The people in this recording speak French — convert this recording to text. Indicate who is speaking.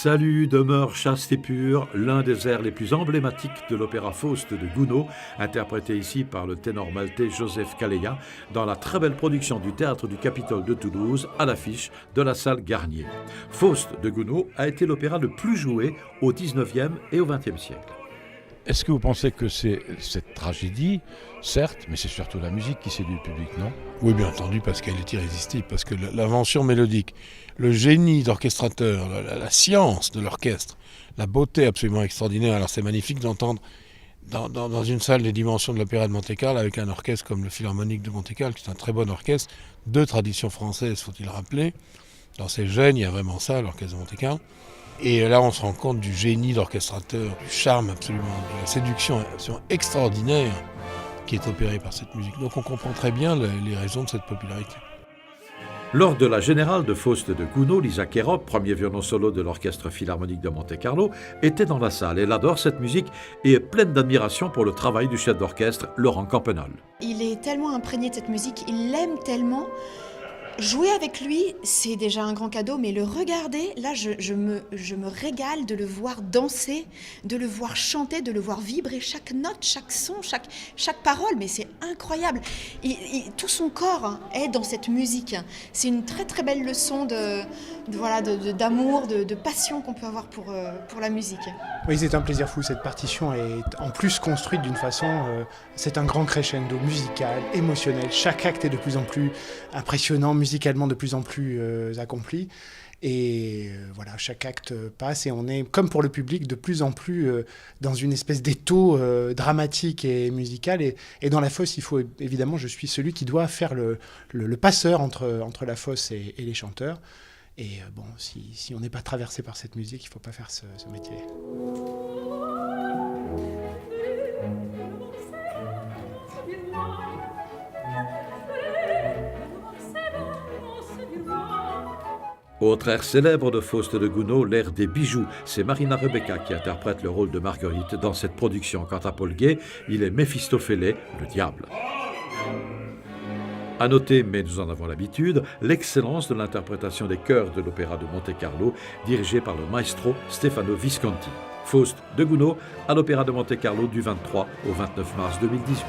Speaker 1: Salut demeure chaste et pure, l'un des airs les plus emblématiques de l'opéra Faust de Gounod, interprété ici par le ténor maltais Joseph Calleja, dans la très belle production du Théâtre du Capitole de Toulouse, à l'affiche de la salle Garnier. Faust de Gounod a été l'opéra le plus joué au XIXe et au XXe siècle.
Speaker 2: Est-ce que vous pensez que c'est cette tragédie, certes, mais c'est surtout la musique qui séduit le public, non ?
Speaker 3: Oui, bien entendu, parce qu'elle est irrésistible, parce que l'invention mélodique, le génie d'orchestrateur, la science de l'orchestre, la beauté absolument extraordinaire. Alors c'est magnifique d'entendre dans une salle des dimensions de l'Opéra de Monte-Carlo, avec un orchestre comme le Philharmonique de Monte-Carlo, qui est un très bon orchestre, de tradition française, faut-il rappeler. Dans ces gènes, il y a vraiment ça, l'orchestre de Monte-Carlo. Et là, on se rend compte du génie d'orchestrateur, du charme absolument, de la séduction absolument extraordinaire qui est opérée par cette musique. Donc on comprend très bien les raisons de cette popularité.
Speaker 1: Lors de la générale de Faust de Gounod, Lisa Kérop, premier violon solo de l'Orchestre Philharmonique de Monte-Carlo, était dans la salle. Elle adore cette musique et est pleine d'admiration pour le travail du chef d'orchestre, Laurent Campenol.
Speaker 4: Il est tellement imprégné de cette musique, il l'aime tellement. Jouer avec lui, c'est déjà un grand cadeau, mais le regarder, là, je me régale de le voir danser, de le voir chanter, de le voir vibrer chaque note, chaque son, chaque parole, mais c'est incroyable. Tout son corps est dans cette musique. C'est une très très belle leçon d'amour, de passion qu'on peut avoir pour la musique.
Speaker 5: Oui, c'est un plaisir fou. Cette partition est en plus construite d'une façon... c'est un grand crescendo musical, émotionnel. Chaque acte est de plus en plus impressionnant, musicalement de plus en plus accompli. Et voilà, chaque acte passe et on est, comme pour le public, de plus en plus dans une espèce d'étau dramatique et musical. Et dans la fosse, il faut évidemment, je suis celui qui doit faire le passeur entre la fosse et les chanteurs. Et bon, si on n'est pas traversé par cette musique, il ne faut pas faire ce métier.
Speaker 1: Autre air célèbre de Faust de Gounod, l'air des bijoux. C'est Marina Rebecca qui interprète le rôle de Marguerite dans cette production. Quant à Paul Gay, il est Méphistophélès, le diable. À noter, mais nous en avons l'habitude, l'excellence de l'interprétation des chœurs de l'opéra de Monte-Carlo, dirigé par le maestro Stefano Visconti. Faust de Gounod à l'opéra de Monte-Carlo du 23 au 29 mars 2018.